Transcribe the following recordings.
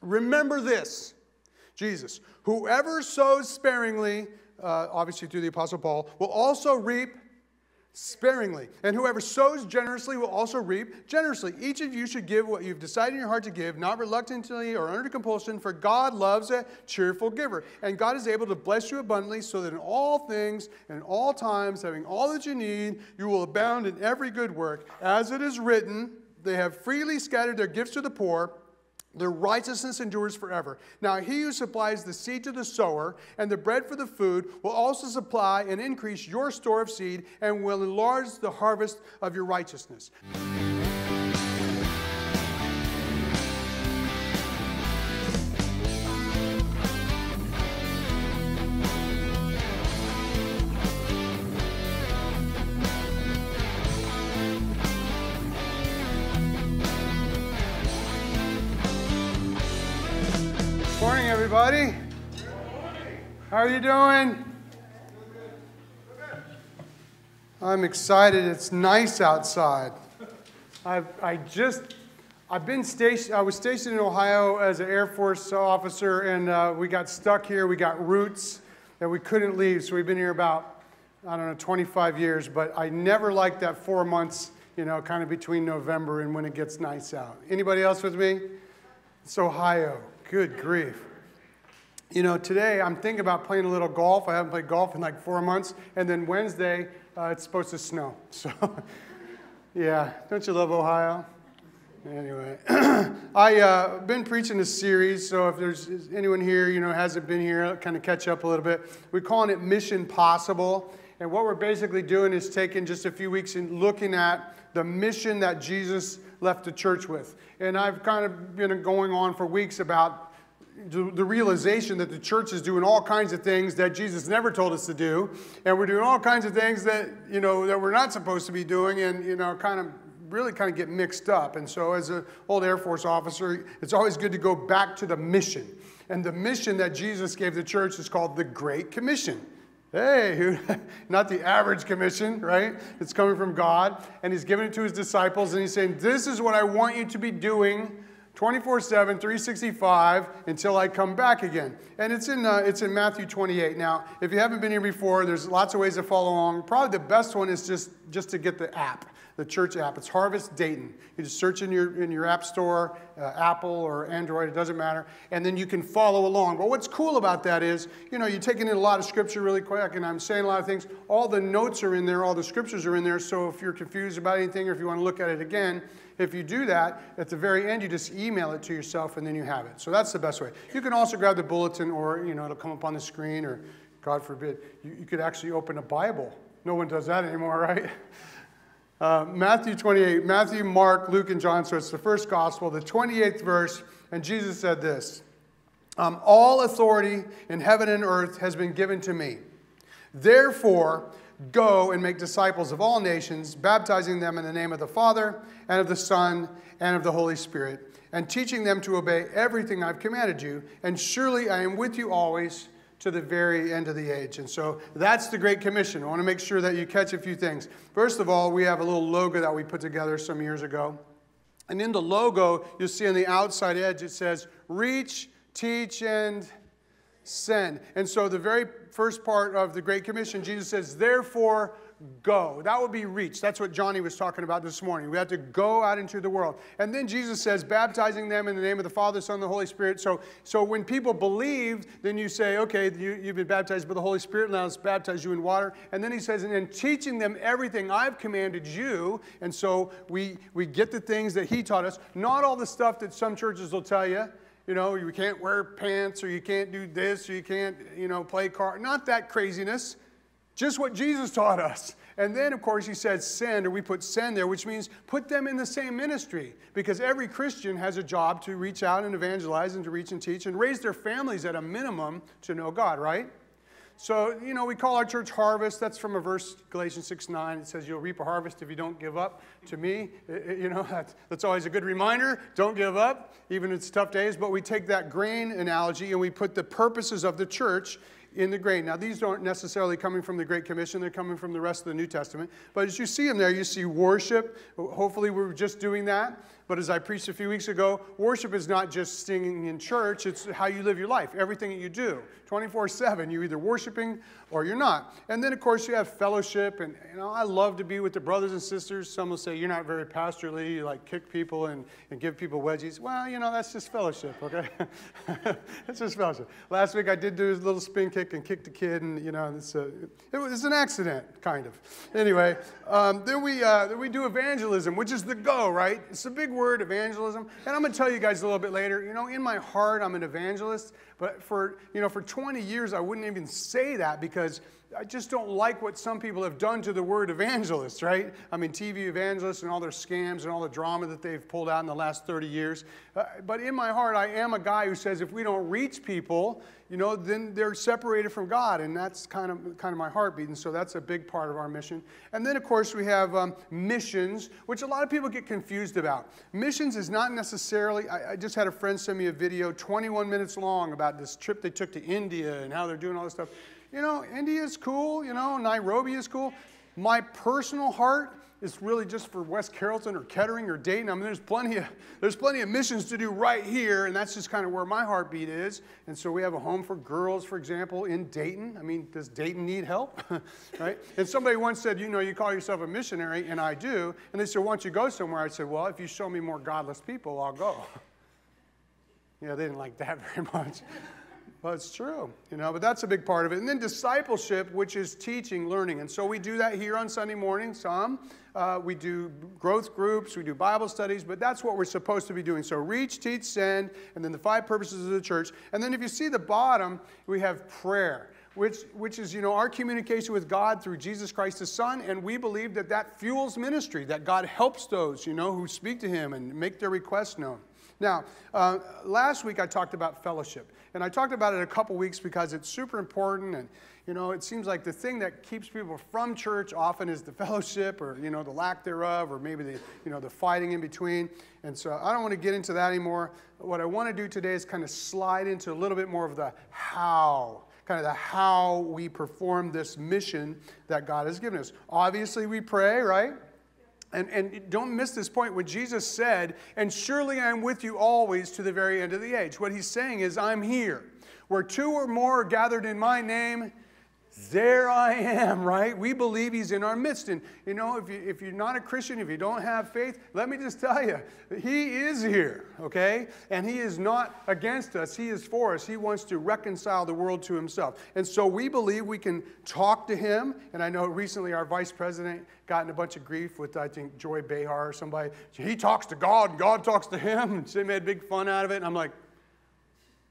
Remember this, Jesus, whoever sows sparingly, obviously through the Apostle Paul, will also reap sparingly. And whoever sows generously will also reap generously. Each of you should give what you've decided in your heart to give, not reluctantly or under compulsion, for God loves a cheerful giver. And God is able to bless you abundantly, so that in all things and in all times, having all that you need, you will abound in every good work. As it is written, they have freely scattered their gifts to the poor. Their righteousness endures forever. Now he who supplies the seed to the sower and the bread for the food will also supply and increase your store of seed and will enlarge the harvest of your righteousness. Morning, everybody. How are you doing? I'm excited. It's nice outside. I was stationed in Ohio as an Air Force officer, and we got stuck here. We got roots that we couldn't leave, so we've been here about, 25 years, but I never liked that 4 months, kind of between November and when it gets nice out. Anybody else with me? It's Ohio. Good grief. Today I'm thinking about playing a little golf. I haven't played golf in like 4 months. And then Wednesday, it's supposed to snow. So, yeah. Don't you love Ohio? Anyway, I've been preaching this series. So if there's anyone here, hasn't been here, I'll kind of catch up a little bit. We're calling it Mission Possible. And what we're basically doing is taking just a few weeks and looking at the mission that Jesus left the church with. And I've kind of been going on for weeks about the realization that the church is doing all kinds of things that Jesus never told us to do. And we're doing all kinds of things that, that we're not supposed to be doing, and, kind of get mixed up. And so as an old Air Force officer, it's always good to go back to the mission. And the mission that Jesus gave the church is called the Great Commission. Hey, not the average commission, right? It's coming from God, and he's giving it to his disciples, and he's saying, this is what I want you to be doing 24/7, 365 until I come back again. And it's in Matthew 28. Now, if you haven't been here before, there's lots of ways to follow along. Probably the best one is just to get the app. The church app. It's Harvest Dayton. You just search in your app store, Apple or Android, it doesn't matter, and then you can follow along. But what's cool about that is, you're taking in a lot of scripture really quick, and I'm saying a lot of things. All the notes are in there, all the scriptures are in there, so if you're confused about anything or if you want to look at it again, if you do that, at the very end, you just email it to yourself, and then you have it. So that's the best way. You can also grab the bulletin, or, it'll come up on the screen, or, God forbid, you could actually open a Bible. No one does that anymore, right? Matthew 28, Matthew, Mark, Luke, and John, so it's the first gospel, the 28th verse, and Jesus said this, all authority in heaven and earth has been given to me. Therefore, go and make disciples of all nations, baptizing them in the name of the Father, and of the Son, and of the Holy Spirit, and teaching them to obey everything I've commanded you, and surely I am with you always, to the very end of the age. And so that's the Great Commission. I want to make sure that you catch a few things. First of all, we have a little logo that we put together some years ago. And in the logo, you'll see on the outside edge, it says, reach, teach, and send. And so the very first part of the Great Commission, Jesus says, therefore, go. That would be reach. That's what Johnny was talking about this morning. We have to go out into the world. And then Jesus says, baptizing them in the name of the Father, Son, and the Holy Spirit. So when people believe, then you say, okay, you've been baptized by the Holy Spirit, now let's baptize you in water. And then he says, and then teaching them everything I've commanded you. And so we get the things that he taught us, not all the stuff that some churches will tell you. You can't wear pants, or you can't do this, or you can't, play cards. Not that craziness. Just what Jesus taught us. And then, of course, he says send, or we put send there, which means put them in the same ministry. Because every Christian has a job to reach out and evangelize and to reach and teach and raise their families at a minimum to know God, right? So, we call our church Harvest. That's from a verse, Galatians 6:9. It says you'll reap a harvest if you don't give up. To me, that's always a good reminder. Don't give up, even in it's tough days. But we take that grain analogy and we put the purposes of the church in the grain. Now, these aren't necessarily coming from the Great Commission. They're coming from the rest of the New Testament. But as you see them there, you see worship. Hopefully, we're just doing that. But as I preached a few weeks ago, worship is not just singing in church. It's how you live your life, everything that you do. 24/7, you're either worshiping or you're not. And then, of course, you have fellowship. And, I love to be with the brothers and sisters. Some will say, you're not very pastorally. You like kick people and give people wedgies. Well, that's just fellowship, okay? It's just fellowship. Last week, I did do a little spin kick and kicked a kid. And, it was an accident, kind of. Anyway, then we do evangelism, which is the go, right? It's a big word, evangelism. And I'm going to tell you guys a little bit later, in my heart, I'm an evangelist. But for 20 years, I wouldn't even say that because I just don't like what some people have done to the word evangelist, right? I mean, TV evangelists and all their scams and all the drama that they've pulled out in the last 30 years. But in my heart, I am a guy who says if we don't reach people, then they're separated from God. And that's kind of my heartbeat. And so that's a big part of our mission. And then, of course, we have missions, which a lot of people get confused about. Missions is not necessarily, I just had a friend send me a video 21 minutes long about this trip they took to India and how they're doing all this stuff. India is cool, Nairobi is cool. My personal heart is really just for West Carrollton or Kettering or Dayton. I mean, there's plenty of missions to do right here, and that's just kind of where my heartbeat is. And so we have a home for girls, for example, in Dayton. I mean, does Dayton need help? Right? And somebody once said, you call yourself a missionary, and I do. And they said, why don't you go somewhere? I said, well, if you show me more godless people, I'll go. They didn't like that very much. Well, it's true, but that's a big part of it. And then discipleship, which is teaching, learning. And so we do that here on Sunday morning, some. We do growth groups, we do Bible studies, but that's what we're supposed to be doing. So reach, teach, send, and then the 5 purposes of the church. And then if you see the bottom, we have prayer, which is, our communication with God through Jesus Christ, His Son. And we believe that fuels ministry, that God helps those, who speak to Him and make their requests known. Now, last week I talked about fellowship, and I talked about it a couple weeks because it's super important, and, it seems like the thing that keeps people from church often is the fellowship or, the lack thereof, or maybe the fighting in between, and so I don't want to get into that anymore. What I want to do today is kind of slide into a little bit more of the how, kind of the how we perform this mission that God has given us. Obviously, we pray, right? And don't miss this point when Jesus said, and surely I am with you always to the very end of the age. What he's saying is, I'm here. Where 2 or more are gathered in my name, there I am, right? We believe he's in our midst. And, if you're not a Christian, if you don't have faith, let me just tell you, he is here, okay? And he is not against us. He is for us. He wants to reconcile the world to himself. And so we believe we can talk to him. And I know recently our vice president got in a bunch of grief with, I think, Joy Behar or somebody. He talks to God and God talks to him. And they made big fun out of it. And I'm like,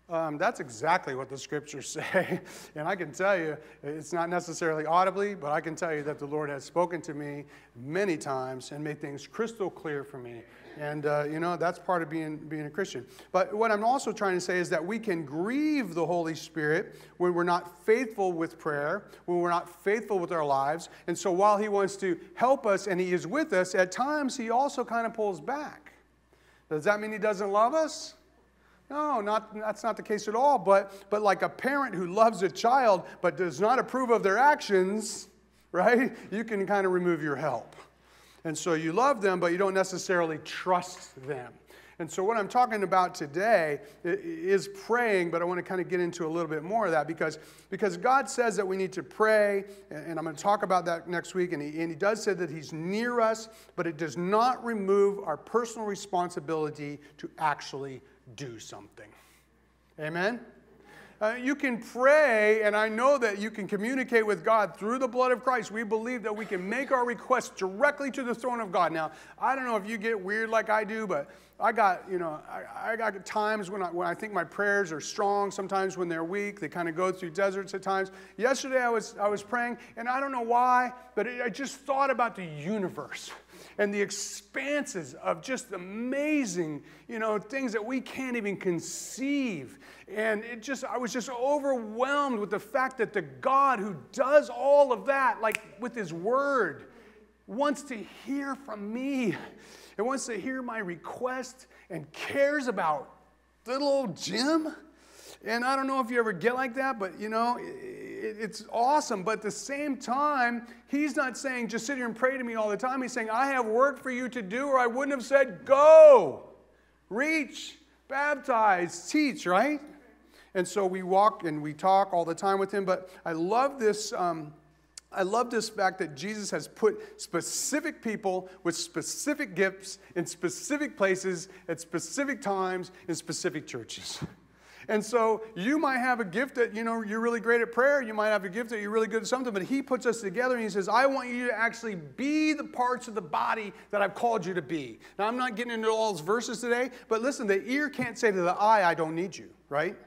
that's exactly what the scriptures say. And I can tell you, it's not necessarily audibly, but I can tell you that the Lord has spoken to me many times and made things crystal clear for me. And, that's part of being a Christian. But what I'm also trying to say is that we can grieve the Holy Spirit when we're not faithful with prayer, when we're not faithful with our lives. And so while he wants to help us and he is with us, at times he also kind of pulls back. Does that mean he doesn't love us? No, that's not the case at all. But like a parent who loves a child but does not approve of their actions, right? You can kind of remove your help. And so you love them, but you don't necessarily trust them. And so what I'm talking about today is praying, but I want to kind of get into a little bit more of that because God says that we need to pray, and I'm going to talk about that next week, and he does say that he's near us, but it does not remove our personal responsibility to actually do something. Amen? You can pray, and I know that you can communicate with God through the blood of Christ. We believe that we can make our requests directly to the throne of God. Now, I don't know if you get weird like I do, but I got times when I think my prayers are strong, sometimes when they're weak. They kind of go through deserts at times. Yesterday I was praying, and I don't know why, but I just thought about the universe and the expanses of just amazing, things that we can't even conceive. And I was just overwhelmed with the fact that the God who does all of that, like with his word, wants to hear from me and wants to hear my request and cares about little old Jim. And I don't know if you ever get like that, but it's awesome. But at the same time, he's not saying, just sit here and pray to me all the time. He's saying, I have work for you to do, or I wouldn't have said, go, reach, baptize, teach, right? And so we walk and we talk all the time with him. But I love this fact that Jesus has put specific people with specific gifts in specific places at specific times in specific churches. And so you might have a gift that, you're really great at prayer. You might have a gift that you're really good at something, but he puts us together and he says, I want you to actually be the parts of the body that I've called you to be. Now, I'm not getting into all those verses today, but listen, the ear can't say to the eye, I don't need you, right?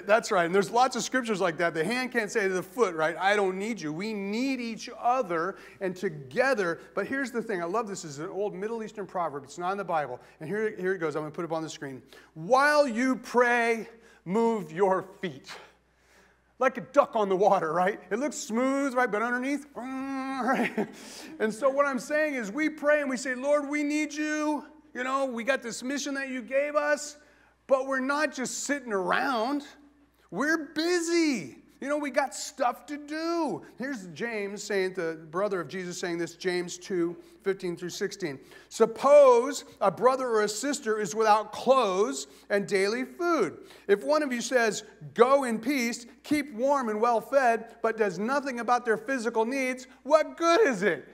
That's right. And there's lots of scriptures like that. The hand can't say to the foot, right? I don't need you. We need each other and together. But here's the thing. I love this. This is an old Middle Eastern proverb. It's not in the Bible. And here it goes. I'm going to put it up on the screen. While you pray, move your feet. Like a duck on the water, right? It looks smooth, right? But underneath, right? And so what I'm saying is we pray and we say, Lord, we need you. We got this mission that you gave us. But we're not just sitting around. We're busy. We got stuff to do. Here's James saying, the brother of Jesus saying this, James 2:15-16. Suppose a brother or a sister is without clothes and daily food. If one of you says, go in peace, keep warm and well fed, but does nothing about their physical needs, what good is it?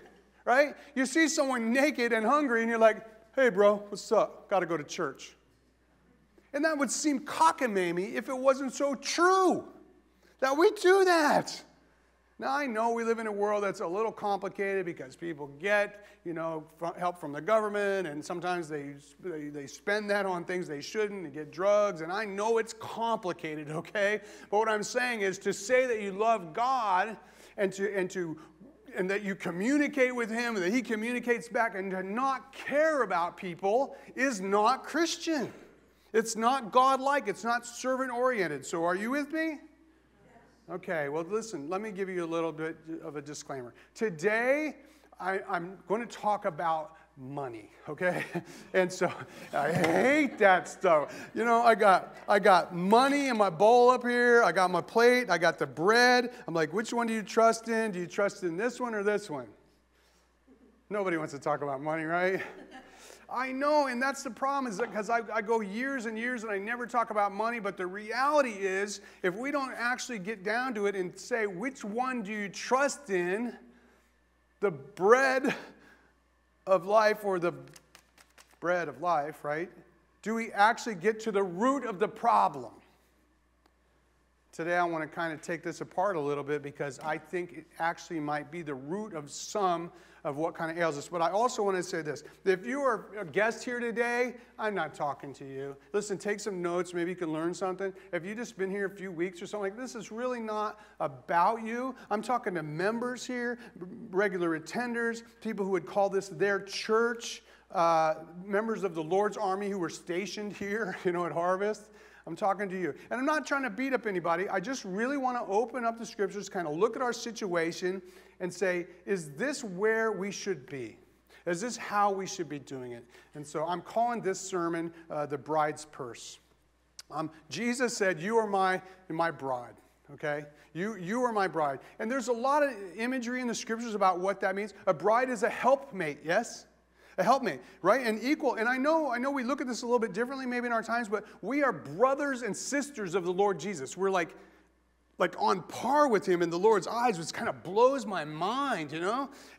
Right? You see someone naked and hungry and you're like, hey bro, what's up? Got to go to church. And that would seem cockamamie if it wasn't so true that we do that. Now, I know we live in a world that's a little complicated because people get, help from the government, and sometimes they spend that on things they shouldn't and get drugs, and I know it's complicated, okay? But what I'm saying is to say that you love God and that you communicate with him and that he communicates back and to not care about people is not Christian. It's not God-like. It's not servant-oriented. So are you with me? Okay, well, listen, let me give you a little bit of a disclaimer. Today, I'm going to talk about money, okay? And so I hate that stuff. I got money in my bowl up here. I got my plate. I got the bread. I'm like, which one do you trust in? Do you trust in this one or this one? Nobody wants to talk about money, right? I know, and that's the problem, is because I go years and years and I never talk about money, but the reality is, if we don't actually get down to it and say, which one do you trust in, the bread of life or the bread of life, right? Do we actually get to the root of the problem? Today I want to kind of take this apart a little bit because I think it actually might be the root of some of what kind of ails us. But I also want to say this. If you are a guest here today, I'm not talking to you. Listen, take some notes. Maybe you can learn something. If you've just been here a few weeks or something, this is really not about you. I'm talking to members here, regular attenders, people who would call this their church, members of the Lord's army who were stationed here, at Harvest. I'm talking to you. And I'm not trying to beat up anybody. I just really want to open up the scriptures, kind of look at our situation and say, is this where we should be? Is this how we should be doing it? And so I'm calling this sermon the bride's purse. Jesus said, you are my bride, okay? You are my bride. And there's a lot of imagery in the scriptures about what that means. A bride is a helpmate, yes? A helpmate, right? And equal. And I know we look at this a little bit differently maybe in our times, but we are brothers and sisters of the Lord Jesus. We're like on par with him in the Lord's eyes, which kind of blows my mind,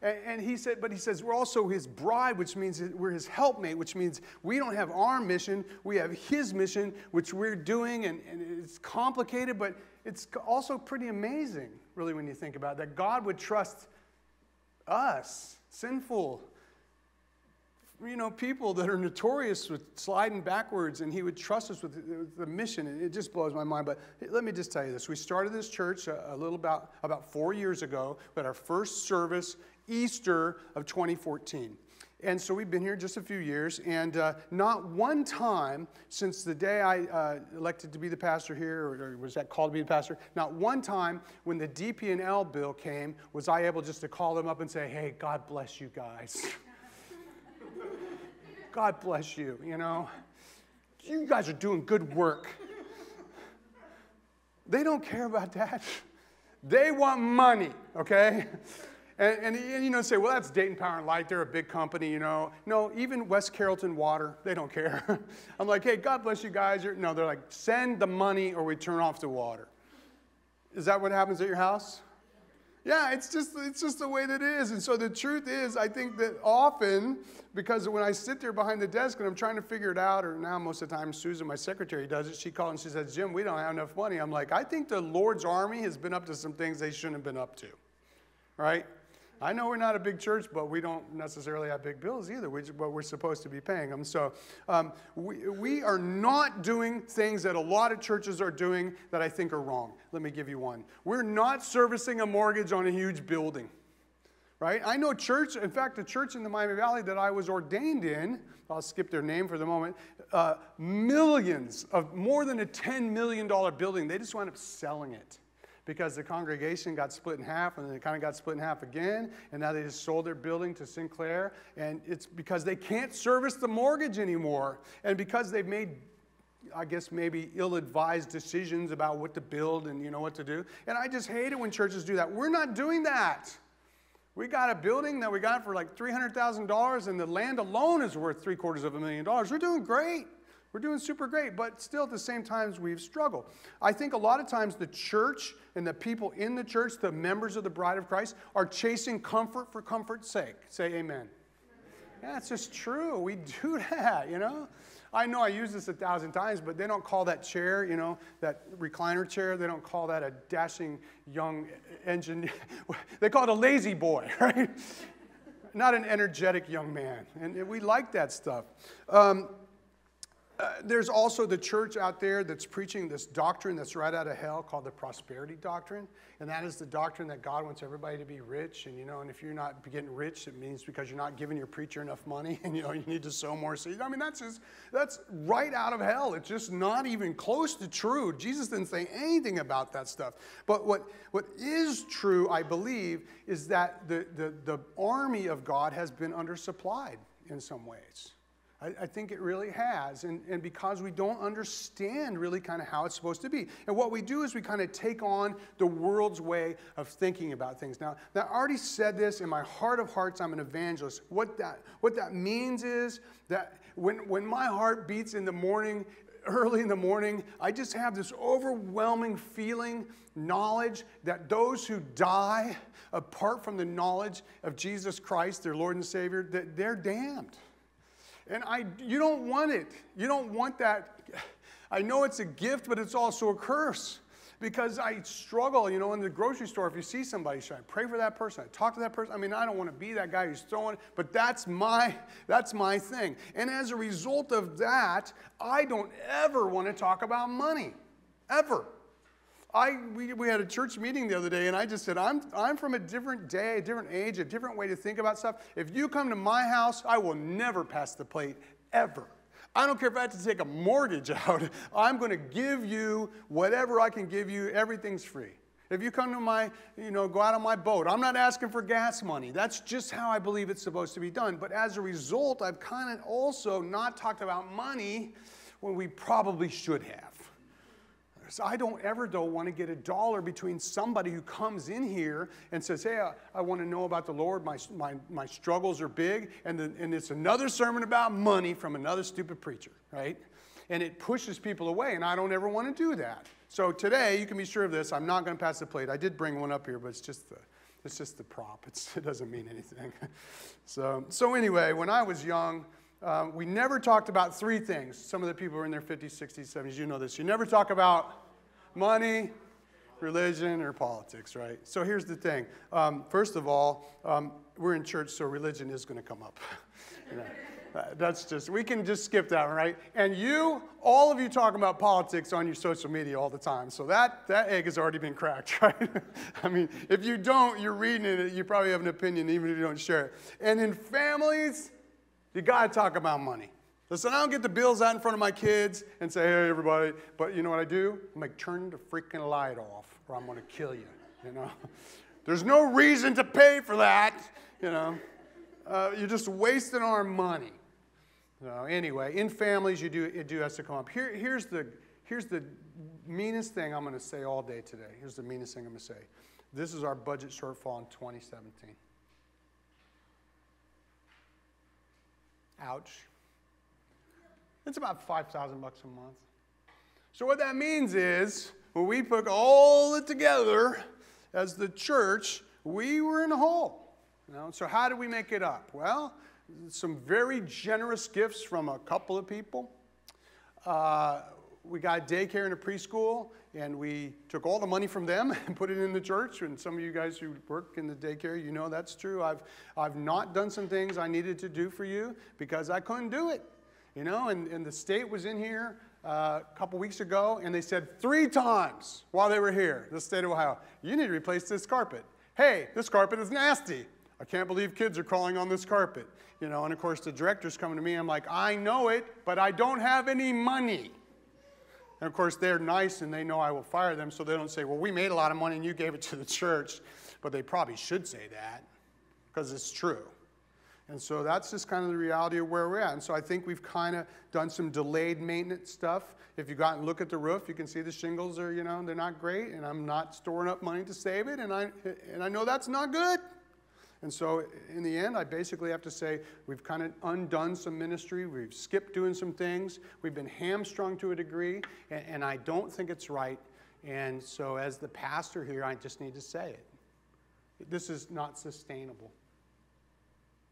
And he says we're also his bride, which means we're his helpmate, which means we don't have our mission, we have his mission, which we're doing, and it's complicated, but it's also pretty amazing, really, when you think about it, that God would trust us, sinful, people that are notorious with sliding backwards, and he would trust us with the mission. And it just blows my mind. But let me just tell you this. We started this church a little about 4 years ago. We had our first service, Easter of 2014. And so we've been here just a few years, and not one time since the day I elected to be the pastor here, or was that called to be the pastor, not one time when the DP&L bill came was I able just to call them up and say, hey, God bless you guys. God bless you, You guys are doing good work. They don't care about that. They want money, okay? And you know, say, well, that's Dayton Power and Light. They're a big company, you know. No, even West Carrollton Water, they don't care. I'm like, hey, God bless you guys. No, they're like, send the money or we turn off the water. Is that what happens at your house? Yeah, it's just the way that it is. And so the truth is, I think that often, because when I sit there behind the desk and I'm trying to figure it out, or now most of the time Susan, my secretary, does it, she calls and she says, Jim, we don't have enough money. I'm like, I think the Lord's army has been up to some things they shouldn't have been up to, right? I know we're not a big church, but we don't necessarily have big bills either, but we're supposed to be paying them. So we are not doing things that a lot of churches are doing that I think are wrong. Let me give you one. We're not servicing a mortgage on a huge building, right? I know church, in fact, the church in the Miami Valley that I was ordained in, I'll skip their name for the moment, millions of, more than a $10 million building, they just wound up selling it. Because the congregation got split in half, and then it kind of got split in half again, and now they just sold their building to Sinclair, and it's because they can't service the mortgage anymore, and because they've made, I guess, maybe ill-advised decisions about what to build and, you know, what to do. And I just hate it when churches do that. We're not doing that. We got a building that we got for like $300,000, and the land alone is worth $750,000. We're doing great. We're doing super great, but still at the same time we've struggled. I think a lot of times the church and the people in the church, the members of the bride of Christ, are chasing comfort for comfort's sake. Say amen. Yeah, it's just true. We do that, you know. I know I use this 1,000 times, but they don't call that chair, you know, that recliner chair, they don't call that a dashing young engine. They call it a lazy boy, right? Not an energetic young man. And we like that stuff. There's also the church out there that's preaching this doctrine that's right out of hell called the prosperity doctrine. And that is the doctrine that God wants everybody to be rich. And, you know, and if you're not getting rich, it means because you're not giving your preacher enough money and, you know, you need to sow more seeds. I mean, that's right out of hell. It's just not even close to true. Jesus didn't say anything about that stuff. But what is true, I believe, is that the army of God has been undersupplied in some ways. I think it really has, and because we don't understand really kind of how it's supposed to be. And what we do is we kind of take on the world's way of thinking about things. Now I already said this, in my heart of hearts, I'm an evangelist. What that means is that when my heart beats in the morning, early in the morning, I just have this overwhelming feeling, knowledge that those who die apart from the knowledge of Jesus Christ, their Lord and Savior, that they're damned. And you don't want it. You don't want that. I know it's a gift, but it's also a curse. Because I struggle, you know, in the grocery store, if you see somebody, should I pray for that person? I talk to that person? I mean, I don't want to be that guy who's throwing, but that's my thing. And as a result of that, I don't ever want to talk about money. Ever. We had a church meeting the other day, and I just said, I'm from a different day, a different age, a different way to think about stuff. If you come to my house, I will never pass the plate, ever. I don't care if I have to take a mortgage out. I'm going to give you whatever I can give you. Everything's free. If you come to my, you know, go out on my boat, I'm not asking for gas money. That's just how I believe it's supposed to be done. But as a result, I've kind of also not talked about money when we probably should have. So I don't ever, though, want to get a dollar between somebody who comes in here and says, hey, I want to know about the Lord. My struggles are big. And it's another sermon about money from another stupid preacher, right? And it pushes people away, and I don't ever want to do that. So today, you can be sure of this. I'm not going to pass the plate. I did bring one up here, but it's just the prop. It doesn't mean anything. So anyway, when I was young, we never talked about three things. Some of the people who are in their 50s, 60s, 70s, you know this. You never talk about money, religion, or politics, right? So here's the thing. First of all, we're in church, so religion is going to come up. You know, that's just, we can just skip that one, right? And all of you talk about politics on your social media all the time. So that egg has already been cracked, right? I mean, if you don't, you're reading it, you probably have an opinion even if you don't share it. And in families, you got to talk about money. Listen, I don't get the bills out in front of my kids and say, hey, everybody. But you know what I do? I'm like, turn the freaking light off or I'm going to kill you, you know. There's no reason to pay for that, you know. You're just wasting our money. So anyway, in families, it do has to come up. Here's here's the meanest thing I'm going to say all day today. Here's the meanest thing I'm going to say. This is our budget shortfall in 2017. Ouch. It's about $5,000 a month. So what that means is, when we put all it together as the church, we were in a hole. So how do we make it up? Well, some very generous gifts from a couple of people. We got daycare and a preschool, and we took all the money from them and put it in the church. And some of you guys who work in the daycare, you know that's true. I've not done some things I needed to do for you because I couldn't do it. And the state was in here a couple weeks ago, and they said 3 times while they were here, the state of Ohio, you need to replace this carpet. Hey, this carpet is nasty. I can't believe kids are crawling on this carpet. And of course the director's coming to me, I'm like, I know it, but I don't have any money. And of course they're nice and they know I will fire them, so they don't say, well, we made a lot of money and you gave it to the church. But they probably should say that because it's true. And so that's just kind of the reality of where we're at. And so I think we've kind of done some delayed maintenance stuff. If you go out and look at the roof, you can see the shingles are, they're not great, and I'm not storing up money to save it, and I know that's not good. And so in the end, I basically have to say we've kind of undone some ministry. We've skipped doing some things. We've been hamstrung to a degree, and I don't think it's right. And so as the pastor here, I just need to say it. This is not sustainable.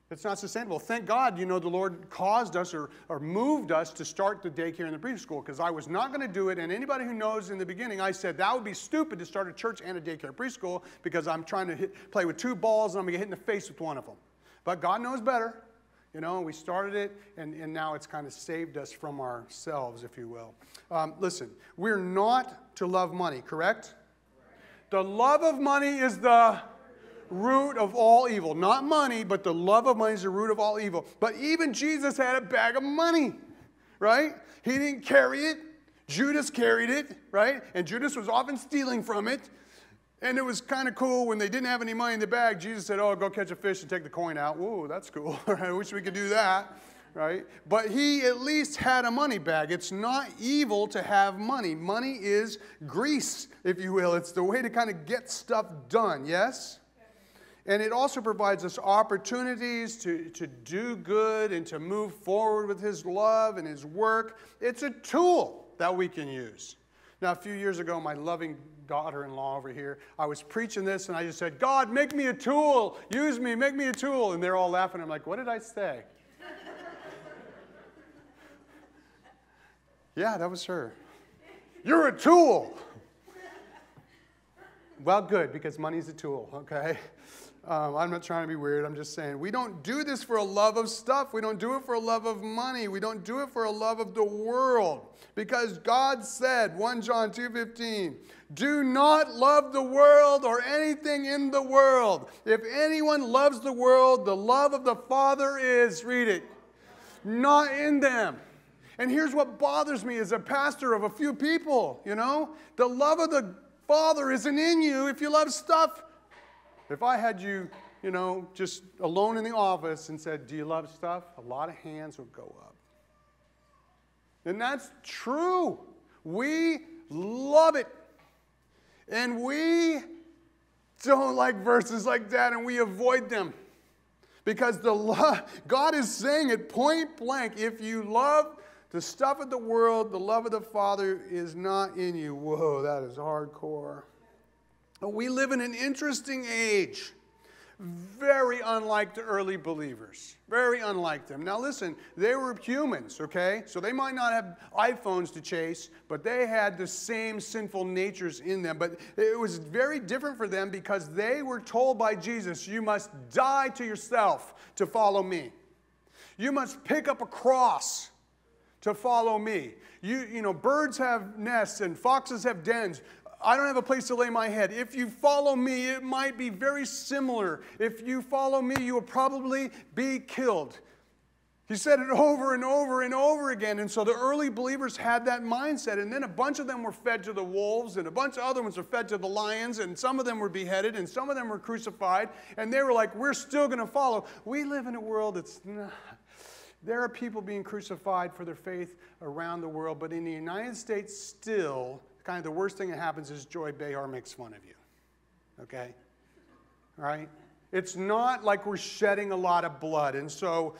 It's not sustainable. Thank God, the Lord caused us or moved us to start the daycare and the preschool, because I was not going to do it. And anybody who knows in the beginning, I said that would be stupid to start a church and a daycare preschool because I'm trying to play with 2 balls and I'm going to get hit in the face with one of them. But God knows better. We started it, and now it's kind of saved us from ourselves, if you will. Listen, we're not to love money, correct? The love of money is the root of all evil. Not money, but the love of money is the root of all evil. But even Jesus had a bag of money, right? He didn't carry it. Judas carried it, right? And Judas was often stealing from it. And it was kind of cool when they didn't have any money in the bag. Jesus said, oh, go catch a fish and take the coin out. Whoa, that's cool. I wish we could do that, right? But he at least had a money bag. It's not evil to have money. Money is grease, if you will. It's the way to kind of get stuff done, yes? And it also provides us opportunities to do good and to move forward with His love and His work. It's a tool that we can use. Now, a few years ago, my loving daughter-in-law over here, I was preaching this, and I just said, God, make me a tool. Use me, make me a tool. And they're all laughing. I'm like, what did I say? Yeah, that was her. You're a tool. Well, good, because money's a tool, okay? I'm not trying to be weird. I'm just saying we don't do this for a love of stuff. We don't do it for a love of money. We don't do it for a love of the world. Because God said, 1 John 2:15, do not love the world or anything in the world. If anyone loves the world, the love of the Father is, read it, not in them. And here's what bothers me as a pastor of a few people, the love of the Father isn't in you if you love stuff. If I had you, just alone in the office and said, do you love stuff? A lot of hands would go up. And that's true. We love it. And we don't like verses like that, and we avoid them. Because God is saying it point blank, if you love the stuff of the world, the love of the Father is not in you. Whoa, that is hardcore. We live in an interesting age, very unlike the early believers, very unlike them. Now listen, they were humans, okay? So they might not have iPhones to chase, but they had the same sinful natures in them. But it was very different for them because they were told by Jesus, you must die to yourself to follow me. You must pick up a cross to follow me. Birds have nests and foxes have dens. I don't have a place to lay my head. If you follow me, it might be very similar. If you follow me, you will probably be killed. He said it over and over and over again. And so the early believers had that mindset. And then a bunch of them were fed to the wolves, and a bunch of other ones were fed to the lions, and some of them were beheaded, and some of them were crucified. And they were like, we're still going to follow. We live in a world that's not. There are people being crucified for their faith around the world, but in the United States still, kind of the worst thing that happens is Joy Behar makes fun of you. Okay? All right? It's not like we're shedding a lot of blood. And so,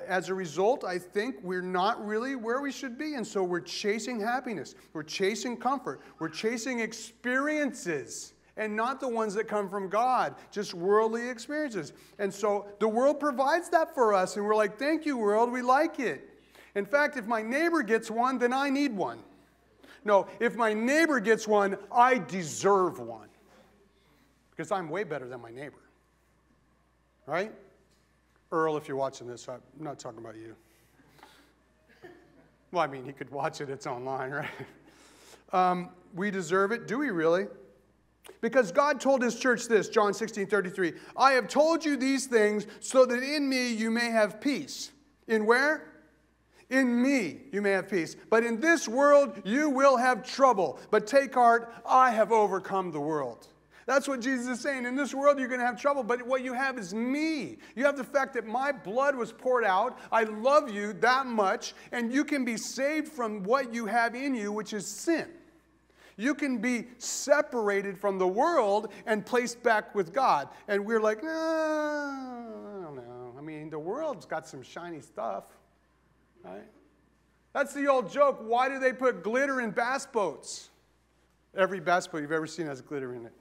as a result, I think we're not really where we should be. And so we're chasing happiness. We're chasing comfort. We're chasing experiences. And not the ones that come from God, just worldly experiences. And so the world provides that for us, and we're like, thank you, world, we like it. In fact, if my neighbor gets one, then I need one. No, if my neighbor gets one, I deserve one. Because I'm way better than my neighbor. Right? Earl, if you're watching this, I'm not talking about you. Well, I mean, he could watch it, it's online, right? We deserve it. Do we really? Because God told his church this, John 16:33, I have told you these things so that in me you may have peace. In where? In me you may have peace. But in this world you will have trouble. But take heart, I have overcome the world. That's what Jesus is saying. In this world you're going to have trouble, but what you have is me. You have the fact that my blood was poured out. I love you that much, and you can be saved from what you have in you, which is sin. You can be separated from the world and placed back with God. And we're like, no, I don't know. I mean, the world's got some shiny stuff, right? That's the old joke. Why do they put glitter in bass boats? Every bass boat you've ever seen has glitter in it.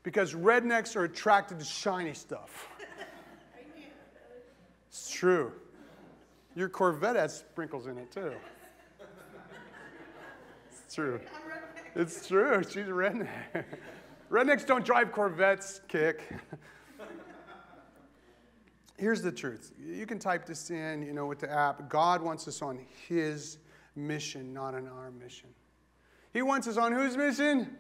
Because rednecks are attracted to shiny stuff. It's true. Your Corvette has sprinkles in it, too. It's true. It's true. She's a redneck. Rednecks don't drive Corvettes, kick. Here's the truth. You can type this in, with the app. God wants us on his mission, not on our mission. He wants us on whose mission?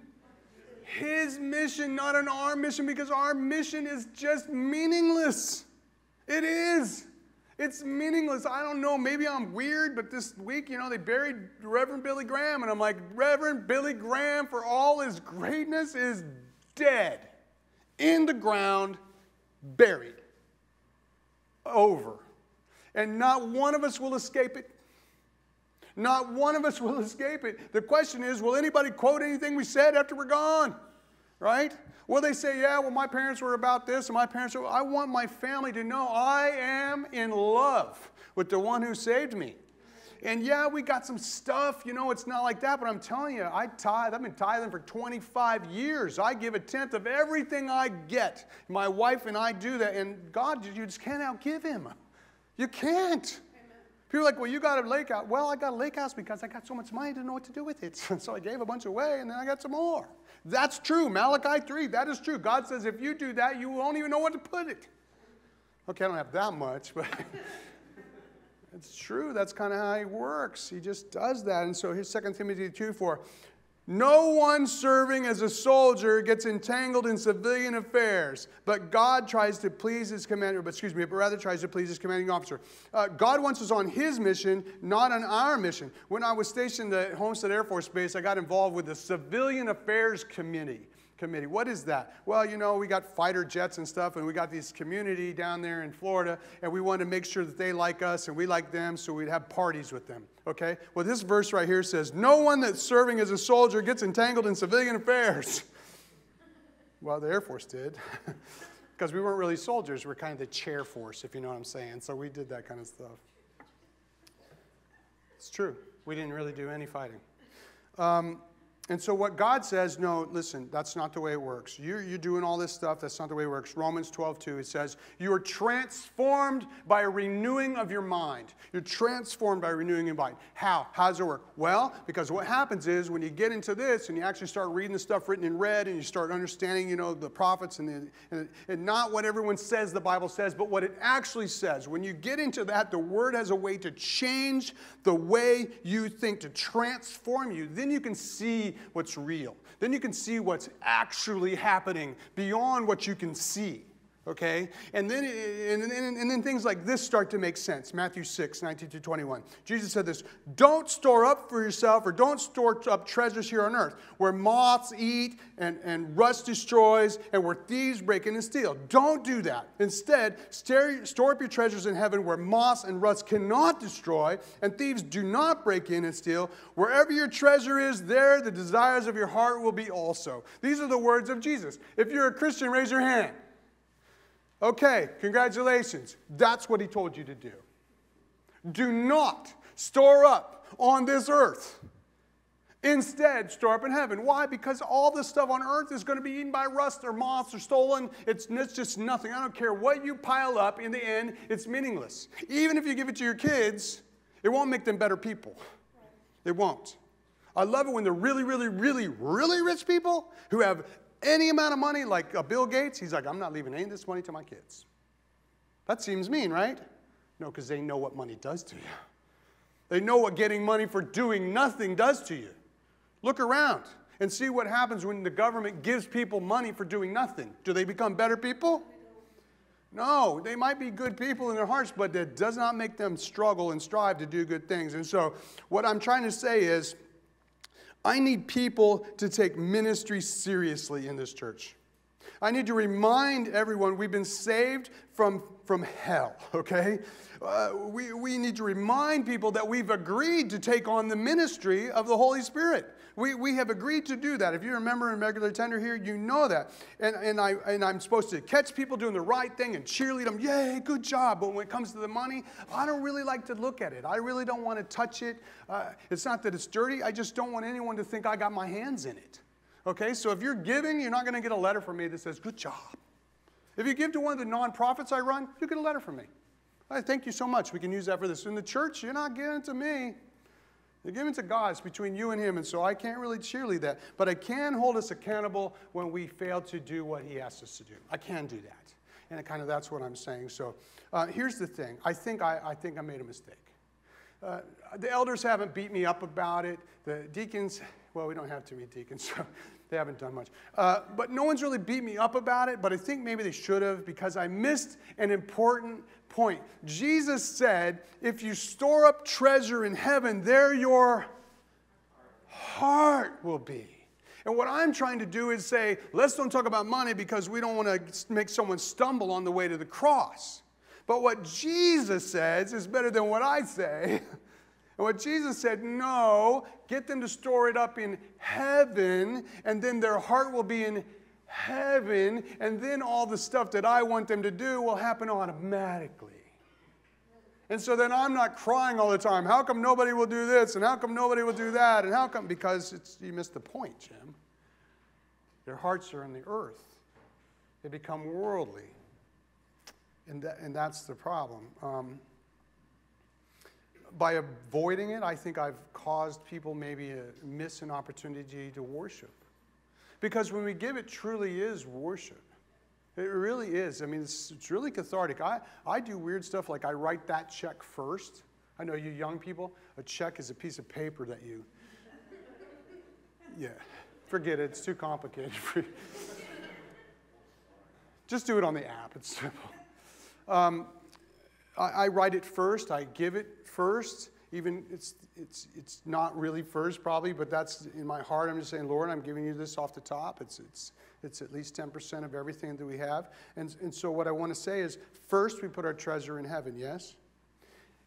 His mission, not on our mission, because our mission is just meaningless. It is. It's meaningless. I don't know. Maybe I'm weird, but this week, they buried Reverend Billy Graham. And I'm like, Reverend Billy Graham, for all his greatness, is dead. In the ground, buried. Over. And not one of us will escape it. Not one of us will escape it. The question is, will anybody quote anything we said after we're gone? Right? Will they say, yeah, well, my parents were about this, and my parents were... I want my family to know I am in love with the one who saved me. And yeah, we got some stuff, it's not like that, but I'm telling you, I tithe. I've been tithing for 25 years. I give 1/10 of everything I get. My wife and I do that, and God, you just can't outgive him. You can't. People are like, well, you got a lake house. Well, I got a lake house because I got so much money, I didn't know what to do with it. So I gave a bunch away, and then I got some more. That's true. Malachi 3, that is true. God says if you do that, you won't even know where to put it. Okay, I don't have that much, but it's true. That's kind of how he works. He just does that. And so here's 2 Timothy 2:4. No one serving as a soldier gets entangled in civilian affairs, but rather tries to please his commanding officer. God wants us on his mission, not on our mission. When I was stationed at Homestead Air Force Base, I got involved with the Civilian Affairs Committee. What is that? Well, we got fighter jets and stuff, and we got this community down there in Florida, and we wanted to make sure that they like us and we like them, so we'd have parties with them, okay? Well, this verse right here says, no one that's serving as a soldier gets entangled in civilian affairs. Well, the Air Force did, because we weren't really soldiers. We're kind of the chair force, if you know what I'm saying, so we did that kind of stuff. It's true. We didn't really do any fighting. And so what God says, no, listen, that's not the way it works. You're doing all this stuff. That's not the way it works. Romans 12:2, it says, you are transformed by a renewing of your mind. You're transformed by renewing your mind. How? How does it work? Well, because what happens is when you get into this and you actually start reading the stuff written in red and you start understanding, the prophets and not what everyone says the Bible says, but what it actually says. When you get into that, the Word has a way to change the way you think, to transform you. Then you can see what's real. Then you can see what's actually happening beyond what you can see. Okay? And then things like this start to make sense. Matthew 6:19-21. Jesus said this, don't store up for yourself or don't store up treasures here on earth where moths eat and rust destroys and where thieves break in and steal. Don't do that. Instead, store up your treasures in heaven where moths and rust cannot destroy and thieves do not break in and steal. Wherever your treasure is, there the desires of your heart will be also. These are the words of Jesus. If you're a Christian, raise your hand. Okay, congratulations. That's what he told you to do. Do not store up on this earth. Instead, store up in heaven. Why? Because all this stuff on earth is going to be eaten by rust or moths or stolen. It's just nothing. I don't care what you pile up. In the end, it's meaningless. Even if you give it to your kids, it won't make them better people. It won't. I love it when the really, really, really, really rich people who have any amount of money, like Bill Gates, he's like, I'm not leaving any of this money to my kids. That seems mean, right? No, because they know what money does to you. They know what getting money for doing nothing does to you. Look around and see what happens when the government gives people money for doing nothing. Do they become better people? No, they might be good people in their hearts, but that does not make them struggle and strive to do good things. And so what I'm trying to say is, I need people to take ministry seriously in this church. I need to remind everyone we've been saved from hell, okay? We need to remind people that we've agreed to take on the ministry of the Holy Spirit. We have agreed to do that. If you're a member and regular attender here, you know that. And I'm supposed to catch people doing the right thing and cheerlead them. Yay, good job. But when it comes to the money, I don't really like to look at it. I really don't want to touch it. It's not that it's dirty. I just don't want anyone to think I got my hands in it. Okay, so if you're giving, you're not going to get a letter from me that says, good job. If you give to one of the nonprofits I run, you get a letter from me. I thank you so much. We can use that for this. In the church, you're not giving it to me. You're giving it to God. It's between you and him, and so I can't really cheerlead that. But I can hold us accountable when we fail to do what he asks us to do. I can do that. And that's what I'm saying. So here's the thing. I think I made a mistake. The elders haven't beat me up about it. The deacons, well, we don't have too many deacons, so they haven't done much. But no one's really beat me up about it, but I think maybe they should have because I missed an important point. Jesus said, if you store up treasure in heaven, there your heart will be. And what I'm trying to do is say, let's don't talk about money because we don't want to make someone stumble on the way to the cross. But what Jesus says is better than what I say. And what Jesus said, no, get them to store it up in heaven, and then their heart will be in heaven, and then all the stuff that I want them to do will happen automatically. And so then I'm not crying all the time. How come nobody will do this, and how come nobody will do that, and how come? Because you missed the point, Jim. Their hearts are in the earth. They become worldly. And that's the problem. By avoiding it, I think I've caused people maybe to miss an opportunity to worship. Because when we give, it truly is worship. It really is. I mean, it's really cathartic. I do weird stuff like I write that check first. I know you young people, a check is a piece of paper that you, yeah, forget it. It's too complicated for you. Just do it on the app. It's simple. I write it first. I give it first. Even it's not really first probably, but that's in my heart. I'm just saying, Lord, I'm giving you this off the top. It's at least 10% of everything that we have. And so what I want to say is, first we put our treasure in heaven, yes?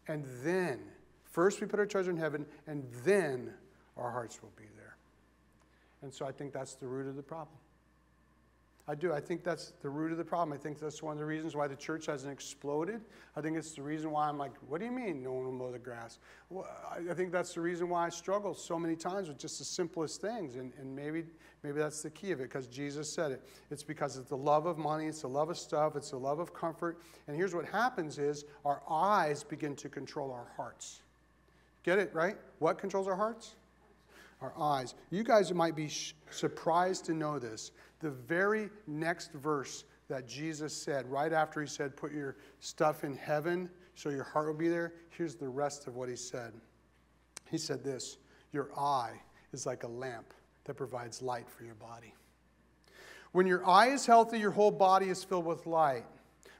And then, first we put our treasure in heaven, and then our hearts will be there. And so I think that's the root of the problem. I do. I think that's the root of the problem. I think that's one of the reasons why the church hasn't exploded. I think it's the reason why I'm like, what do you mean no one will mow the grass? Well, I think that's the reason why I struggle so many times with just the simplest things. And maybe that's the key of it, because Jesus said it. It's because it's the love of money. It's the love of stuff. It's the love of comfort. And here's what happens is our eyes begin to control our hearts. Get it, right? What controls our hearts? Our eyes. You guys might be surprised to know this. The very next verse that Jesus said, right after he said, put your stuff in heaven so your heart will be there, here's the rest of what he said. He said this, your eye is like a lamp that provides light for your body. When your eye is healthy, your whole body is filled with light.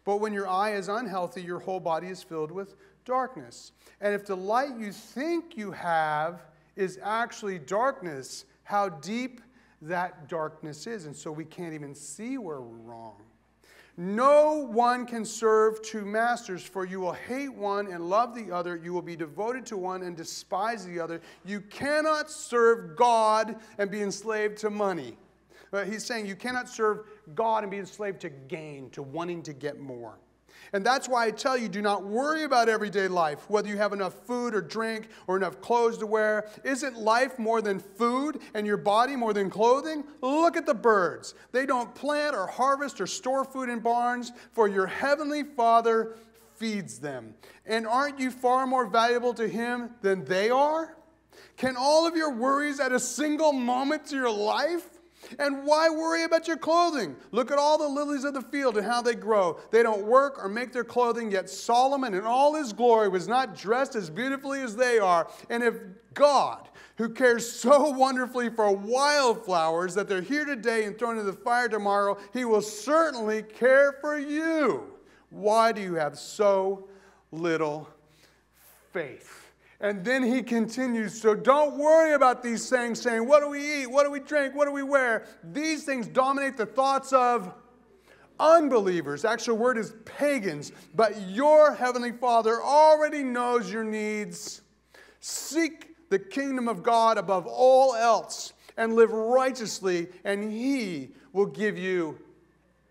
But when your eye is unhealthy, your whole body is filled with darkness. And if the light you think you have is actually darkness, how deep that darkness is. And so we can't even see where we're wrong. No one can serve two masters, for you will hate one and love the other. You will be devoted to one and despise the other. You cannot serve God and be enslaved to money. He's saying you cannot serve God and be enslaved to gain, to wanting to get more. And that's why I tell you, do not worry about everyday life, whether you have enough food or drink or enough clothes to wear. Isn't life more than food and your body more than clothing? Look at the birds. They don't plant or harvest or store food in barns, for your heavenly Father feeds them. And aren't you far more valuable to Him than they are? Can all of your worries add a single moment to your life? And why worry about your clothing? Look at all the lilies of the field and how they grow. They don't work or make their clothing, yet Solomon in all his glory was not dressed as beautifully as they are. And if God, who cares so wonderfully for wildflowers that they're here today and thrown into the fire tomorrow, He will certainly care for you. Why do you have so little faith? And then he continues, so don't worry about these things, saying, what do we eat? What do we drink? What do we wear? These things dominate the thoughts of unbelievers. The actual word is pagans. But your heavenly Father already knows your needs. Seek the kingdom of God above all else and live righteously, and He will give you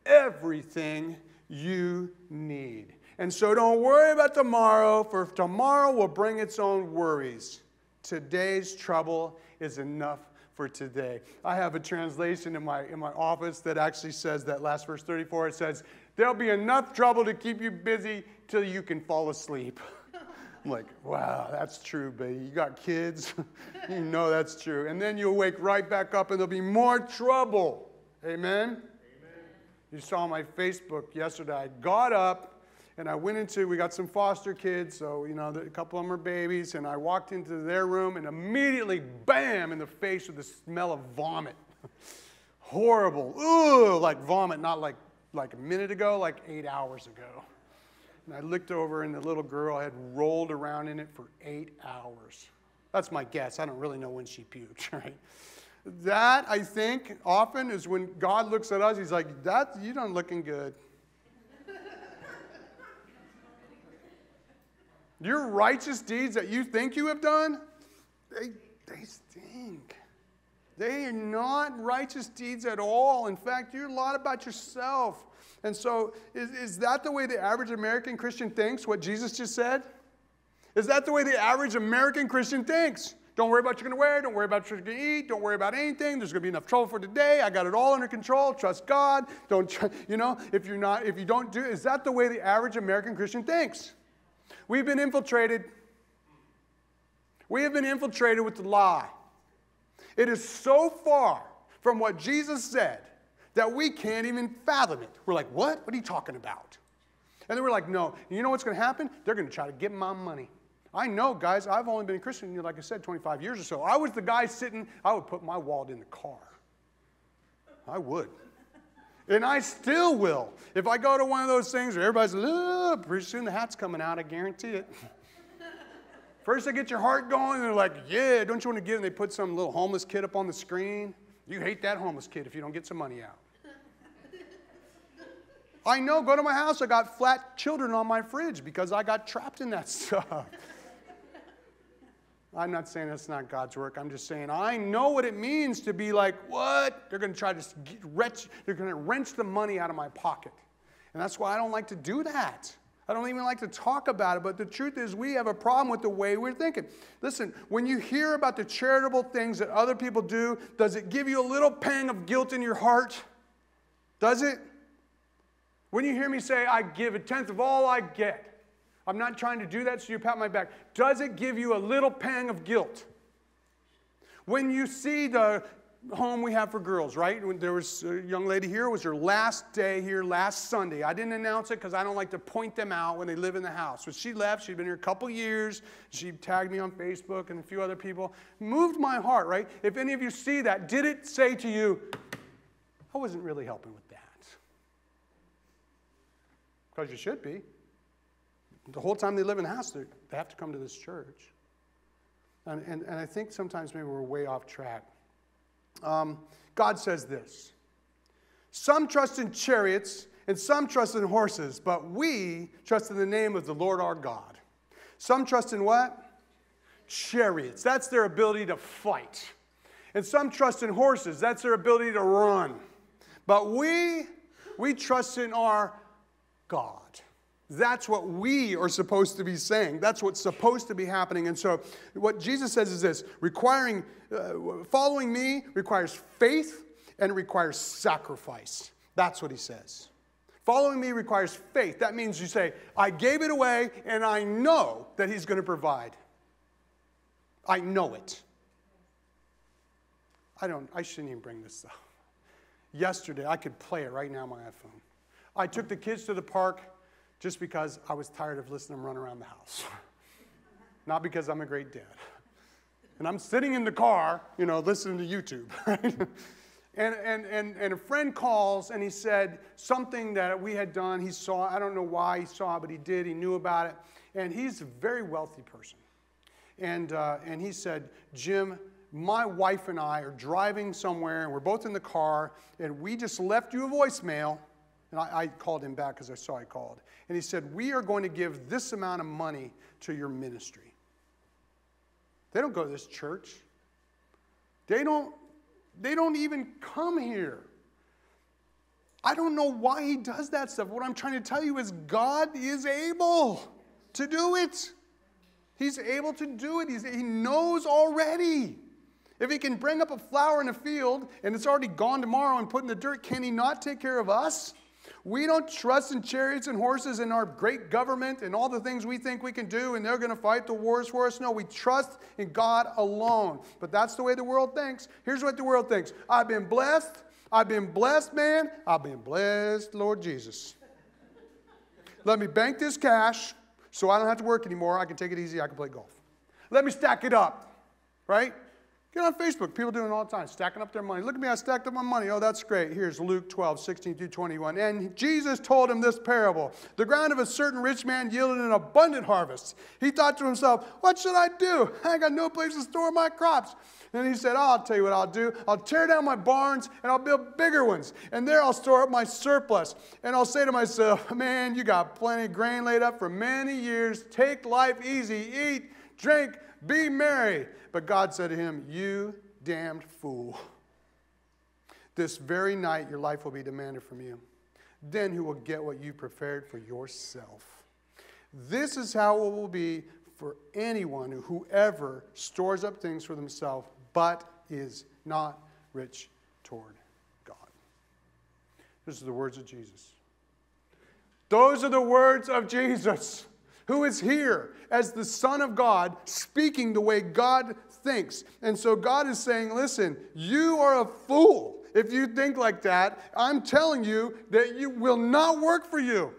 everything you need. And so don't worry about tomorrow, for tomorrow will bring its own worries. Today's trouble is enough for today. I have a translation in my office that actually says that last verse 34. It says, there'll be enough trouble to keep you busy till you can fall asleep. I'm like, wow, that's true, baby. You got kids? You know that's true. And then you'll wake right back up and there'll be more trouble. Amen? You saw my Facebook yesterday. I got up. And I went into, we got some foster kids, so, you know, a couple of them are babies, and I walked into their room and immediately, bam, in the face with the smell of vomit. Horrible. Ooh, like vomit, not like a minute ago, like 8 hours ago. And I looked over, and the little girl had rolled around in it for 8 hours. That's my guess. I don't really know when she puked, right? That, I think, often is when God looks at us, He's like, you don't looking good. Your righteous deeds that you think you have done, they stink. They are not righteous deeds at all. In fact, you're a lot about yourself. And so is that the way the average American Christian thinks, what Jesus just said? Is that the way the average American Christian thinks? Don't worry about what you're going to wear. Don't worry about what you're going to eat. Don't worry about anything. There's going to be enough trouble for today. I got it all under control. Trust God. If you don't do it, is that the way the average American Christian thinks? We've been infiltrated. We have been infiltrated with the lie. It is so far from what Jesus said that we can't even fathom it. We're like, what? What are you talking about? And then we're like, no. And you know what's going to happen? They're going to try to get my money. I know, guys, I've only been a Christian, like I said, 25 years or so. I was the guy I would put my wallet in the car. I would. And I still will. If I go to one of those things where everybody's, pretty soon the hat's coming out, I guarantee it. First they get your heart going, and they're like, yeah, don't you want to give? And they put some little homeless kid up on the screen. You hate that homeless kid if you don't get some money out. I know, go to my house, I got flat children on my fridge because I got trapped in that stuff. I'm not saying that's not God's work. I'm just saying I know what it means to be like, what? They're going to try to wrench the money out of my pocket. And that's why I don't like to do that. I don't even like to talk about it. But the truth is we have a problem with the way we're thinking. Listen, when you hear about the charitable things that other people do, does it give you a little pang of guilt in your heart? Does it? When you hear me say, I give 1/10 of all I get, I'm not trying to do that so you pat my back. Does it give you a little pang of guilt? When you see the home we have for girls, right? When there was a young lady here, it was her last day here last Sunday. I didn't announce it because I don't like to point them out when they live in the house. When she left, she'd been here a couple years. She tagged me on Facebook and a few other people. Moved my heart, right? If any of you see that, did it say to you, I wasn't really helping with that. Because you should be. The whole time they live in the house, they have to come to this church. And I think sometimes maybe we're way off track. God says this. Some trust in chariots and some trust in horses, but we trust in the name of the Lord our God. Some trust in what? Chariots. That's their ability to fight. And some trust in horses. That's their ability to run. But we trust in our God. That's what we are supposed to be saying. That's what's supposed to be happening. And so what Jesus says is this, following me requires faith and it requires sacrifice. That's what he says. Following me requires faith. That means you say, I gave it away and I know that he's going to provide. I know it. I shouldn't even bring this up. Yesterday, I could play it right now on my iPhone. I took the kids to the park just because I was tired of listening to them run around the house. Not because I'm a great dad. And I'm sitting in the car, listening to YouTube. Right? And a friend calls and he said something that we had done. He saw, I don't know why he saw it, but he did. He knew about it. And he's a very wealthy person. And he said, Jim, my wife and I are driving somewhere, and we're both in the car, and we just left you a voicemail. And I called him back because I saw he called. And he said, we are going to give this amount of money to your ministry. They don't go to this church. They don't even come here. I don't know why he does that stuff. What I'm trying to tell you is God is able to do it. He's able to do it. He knows already. If he can bring up a flower in a field and it's already gone tomorrow and put in the dirt, can he not take care of us? We don't trust in chariots and horses and our great government and all the things we think we can do and they're going to fight the wars for us. No, we trust in God alone. But that's the way the world thinks. Here's what the world thinks. I've been blessed. I've been blessed, man. I've been blessed, Lord Jesus. Let me bank this cash so I don't have to work anymore. I can take it easy. I can play golf. Let me stack it up, right? Get on Facebook. People doing it all the time, stacking up their money. Look at me, I stacked up my money. Oh, that's great. Here's Luke 12, 16 through 21. And Jesus told him this parable. The ground of a certain rich man yielded an abundant harvest. He thought to himself, what should I do? I got no place to store my crops. And he said, I'll tell you what I'll do. I'll tear down my barns and I'll build bigger ones. And there I'll store up my surplus. And I'll say to myself, man, you got plenty of grain laid up for many years. Take life easy. Eat, drink, be merry. But God said to him, you damned fool. This very night your life will be demanded from you. Then who will get what you prepared for yourself? This is how it will be for anyone whoever stores up things for themselves, but is not rich toward God. Those are the words of Jesus. Those are the words of Jesus, who is here as the Son of God, speaking the way God thinks. And so God is saying, listen, you are a fool if you think like that. I'm telling you that it will not work for you.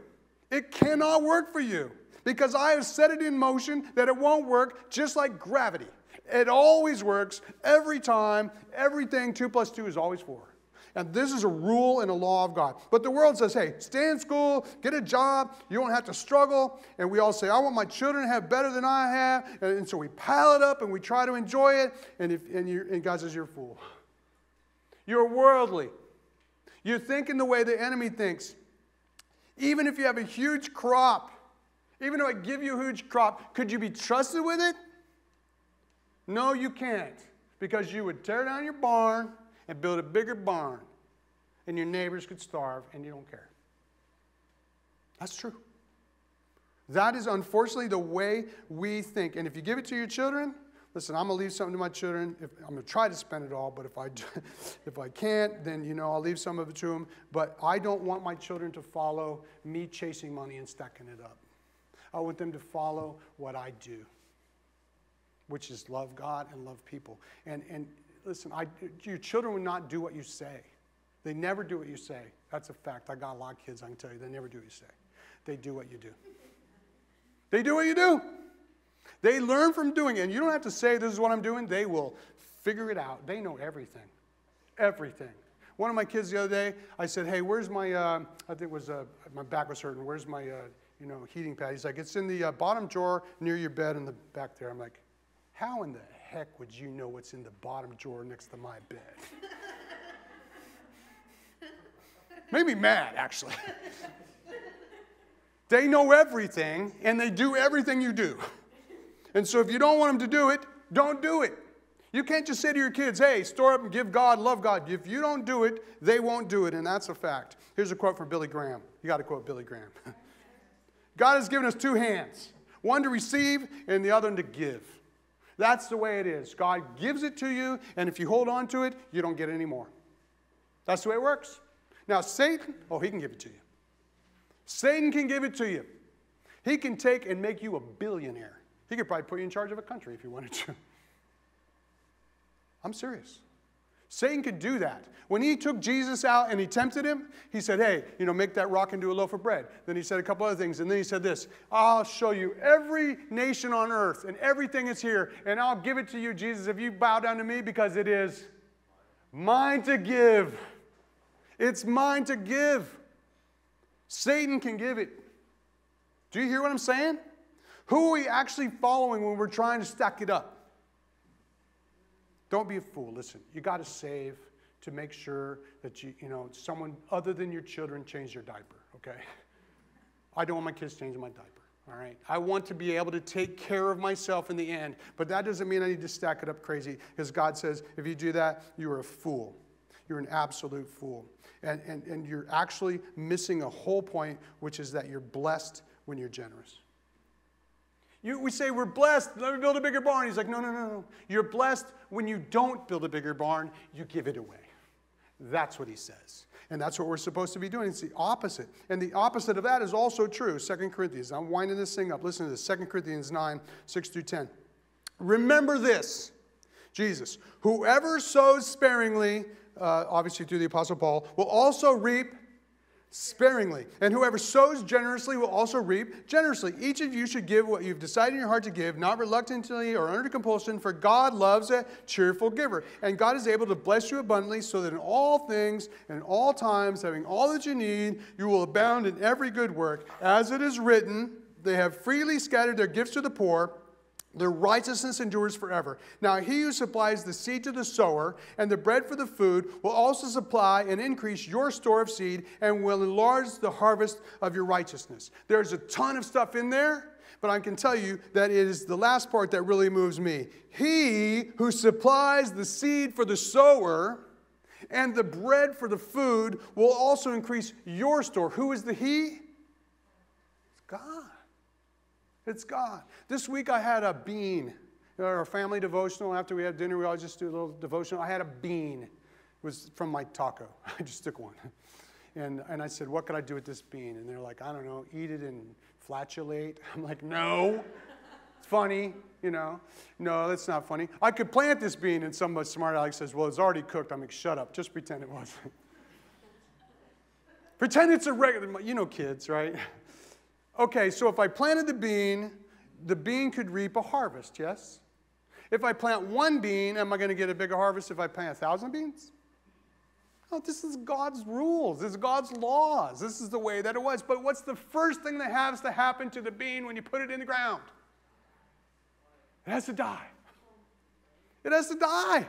It cannot work for you because I have set it in motion that it won't work, just like gravity. It always works every time. Everything 2 plus 2 is always 4. And this is a rule and a law of God. But the world says, hey, stay in school, get a job, you don't have to struggle. And we all say, I want my children to have better than I have. And so we pile it up and we try to enjoy it. And God says, you're a fool. You're worldly. You're thinking the way the enemy thinks. Even if you have a huge crop, even if I give you a huge crop, could you be trusted with it? No, you can't. Because you would tear down your barn and build a bigger barn, and your neighbors could starve, and you don't care. That's true. That is unfortunately the way we think. And if you give it to your children, listen, I'm going to leave something to my children. I'm going to try to spend it all, but if I can't, then, I'll leave some of it to them. But I don't want my children to follow me chasing money and stacking it up. I want them to follow what I do, which is love God and love people. And listen, your children will not do what you say. They never do what you say. That's a fact. I got a lot of kids, I can tell you. They never do what you say. They do what you do. They do what you do. They learn from doing it. And you don't have to say, this is what I'm doing. They will figure it out. They know everything. Everything. One of my kids the other day, I said, hey, where's my, I think it was, my back was hurting. Where's my, heating pad? He's like, it's in the bottom drawer near your bed in the back there. I'm like, how in the heck would you know what's in the bottom drawer next to my bed? Made me mad, actually. They know everything, and they do everything you do. And so if you don't want them to do it, don't do it. You can't just say to your kids, hey, store up and give God, love God. If you don't do it, they won't do it, and that's a fact. Here's a quote from Billy Graham. You got to quote Billy Graham. God has given us two hands, one to receive and the other to give. That's the way it is. God gives it to you, and if you hold on to it, you don't get any more. That's the way it works. Now, Satan, he can give it to you. Satan can give it to you. He can take and make you a billionaire. He could probably put you in charge of a country if he wanted to. I'm serious. Satan could do that. When he took Jesus out and he tempted him, he said, hey, make that rock into a loaf of bread. Then he said a couple other things. And then he said this, I'll show you every nation on earth and everything is here. And I'll give it to you, Jesus, if you bow down to me, because it is mine to give. It's mine to give. Satan can give it. Do you hear what I'm saying? Who are we actually following when we're trying to stack it up? Don't be a fool. Listen, you got to save to make sure that someone other than your children change their diaper, okay? I don't want my kids changing my diaper, all right? I want to be able to take care of myself in the end, but that doesn't mean I need to stack it up crazy, because God says if you do that, you're a fool. You're an absolute fool. And you're actually missing a whole point, which is that you're blessed when you're generous. We say we're blessed, let me build a bigger barn. He's like, no. You're blessed when you don't build a bigger barn, you give it away. That's what he says. And that's what we're supposed to be doing. It's the opposite. And the opposite of that is also true. 2 Corinthians. I'm winding this thing up. Listen to this. 2 Corinthians 9, 6 through 10. Remember this, Jesus. Whoever sows sparingly, obviously through the Apostle Paul, will also reap sparingly. And whoever sows generously will also reap generously. Each of you should give what you've decided in your heart to give, not reluctantly or under compulsion, for God loves a cheerful giver. And God is able to bless you abundantly, so that in all things and in all times, having all that you need, you will abound in every good work. As it is written, they have freely scattered their gifts to the poor. Their righteousness endures forever. Now he who supplies the seed to the sower and the bread for the food will also supply and increase your store of seed and will enlarge the harvest of your righteousness. There's a ton of stuff in there, but I can tell you that it is the last part that really moves me. He who supplies the seed for the sower and the bread for the food will also increase your store. Who is the he? It's God. It's God. This week I had a bean. Our family devotional, after we had dinner, we always just do a little devotional. I had a bean. It was from my taco. I just took one. And I said, what could I do with this bean? And they're like, I don't know, eat it and flatulate. I'm like, no. It's funny, No, that's not funny. I could plant this bean, and some smart aleck says, well, it's already cooked. I'm like, shut up. Just pretend it wasn't. Pretend it's a regular, kids, right? Okay, so if I planted the bean could reap a harvest, yes? If I plant one bean, am I going to get a bigger harvest if I plant 1,000 beans? No, this is God's rules. This is God's laws. This is the way that it was. But what's the first thing that has to happen to the bean when you put it in the ground? It has to die. It has to die.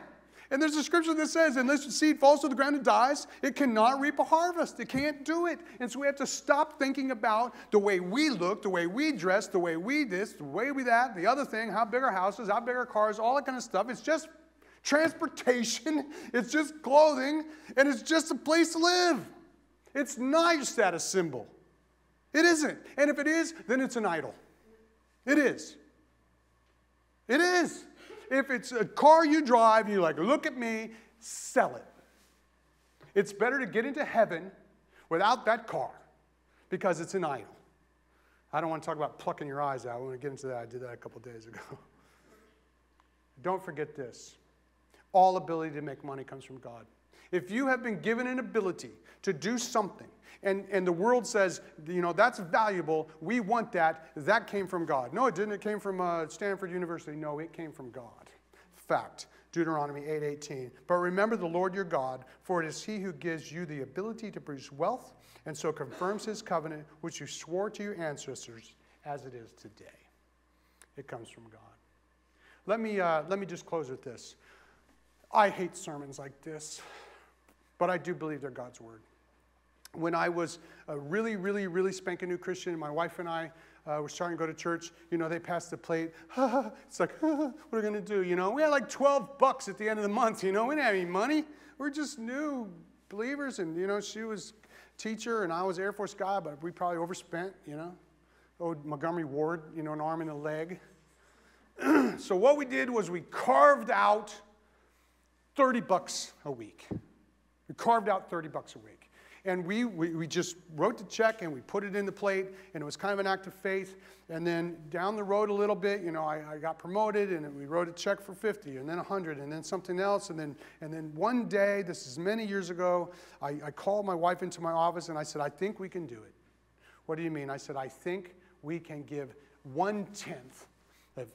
And there's a scripture that says, unless the seed falls to the ground and dies, it cannot reap a harvest. It can't do it. And so we have to stop thinking about the way we look, the way we dress, the way we this, the way we that, the other thing, how big our houses, how big our cars, all that kind of stuff. It's just transportation. It's just clothing. And it's just a place to live. It's not your status symbol. It isn't. And if it is, then it's an idol. It is. It is. If it's a car you drive and you're like, look at me, sell it. It's better to get into heaven without that car because it's an idol. I don't want to talk about plucking your eyes out. I want to get into that. I did that a couple days ago. Don't forget this. All ability to make money comes from God. If you have been given an ability to do something, and the world says, that's valuable, we want that, that came from God. No, it didn't. It came from Stanford University. No, it came from God. Fact. Deuteronomy 8:18. But remember the Lord your God, for it is he who gives you the ability to produce wealth, and so confirms his covenant, which you swore to your ancestors, as it is today. It comes from God. Let me just close with this. I hate sermons like this, but I do believe they're God's word. When I was a really, really, really spanking new Christian, my wife and I were starting to go to church. You know, they passed the plate. It's like, what are we going to do? You know, we had like $12 at the end of the month. You know, we didn't have any money. We're just new believers. And, you know, she was teacher and I was Air Force guy, but we probably overspent, you know. Owed Montgomery Ward, you know, an arm and a leg. So what we did was we carved out $30 a week. We carved out $30 a week. And we just wrote the check and we put it in the plate, and it was kind of an act of faith. And then down the road a little bit, you know, I got promoted, and we wrote a check for 50, and then 100, and then something else. And then one day, this is many years ago, I called my wife into my office and I said, I think we can do it. What do you mean? I said, I think we can give 1/10 of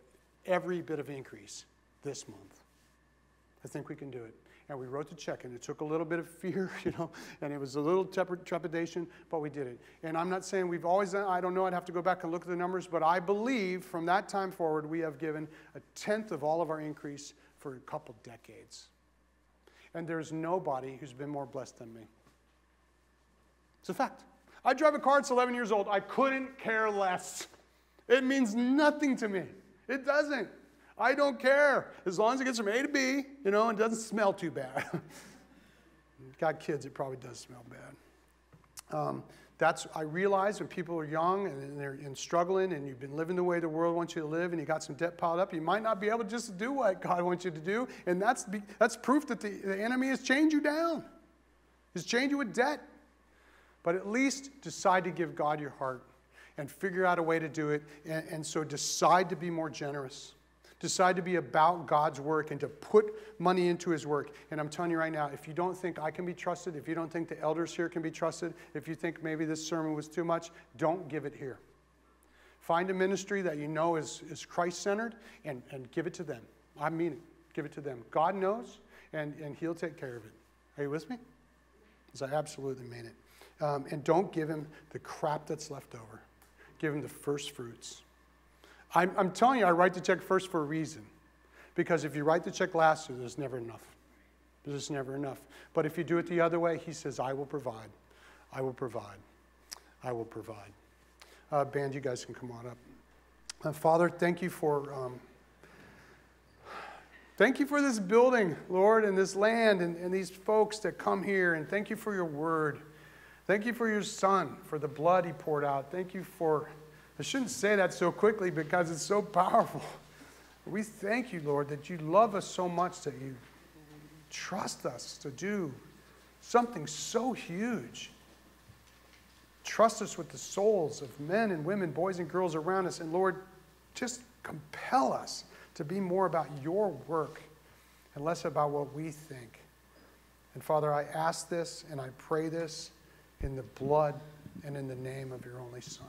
every bit of increase this month. I think we can do it. And we wrote the check, and it took a little bit of fear, you know, and it was a little trepidation, but we did it. And I'm not saying we've always done, I don't know, I'd have to go back and look at the numbers, but I believe from that time forward, we have given 1/10 of all of our increase for a couple decades. And there's nobody who's been more blessed than me. It's a fact. I drive a car that's 11 years old. I couldn't care less. It means nothing to me. It doesn't. I don't care. As long as it gets from A to B, you know, and doesn't smell too bad. Got kids, it probably does smell bad. I realize when people are young and they're struggling and you've been living the way the world wants you to live and you got some debt piled up, you might not be able just to do what God wants you to do. And that's proof that the enemy has chained you down. He's chained you with debt. But at least decide to give God your heart and figure out a way to do it. And so decide to be more generous. Decide to be about God's work and to put money into his work. And I'm telling you right now, if you don't think I can be trusted, if you don't think the elders here can be trusted, if you think maybe this sermon was too much, don't give it here. Find a ministry that you know is Christ-centered and give it to them. I mean it. Give it to them. God knows, and he'll take care of it. Are you with me? Because I absolutely mean it. And don't give him the crap that's left over. Give him the first fruits. I'm telling you, I write the check first for a reason. Because if you write the check last, there's never enough. There's just never enough. But if you do it the other way, he says, I will provide. I will provide. I will provide. Band, you guys can come on up. Father, thank you for this building, Lord, and this land, and these folks that come here. And thank you for your word. Thank you for your son, for the blood he poured out. Thank you for... I shouldn't say that so quickly because it's so powerful. We thank you, Lord, that you love us so much that you trust us to do something so huge. Trust us with the souls of men and women, boys and girls around us. And Lord, just compel us to be more about your work and less about what we think. And Father, I ask this and I pray this in the blood and in the name of your only Son.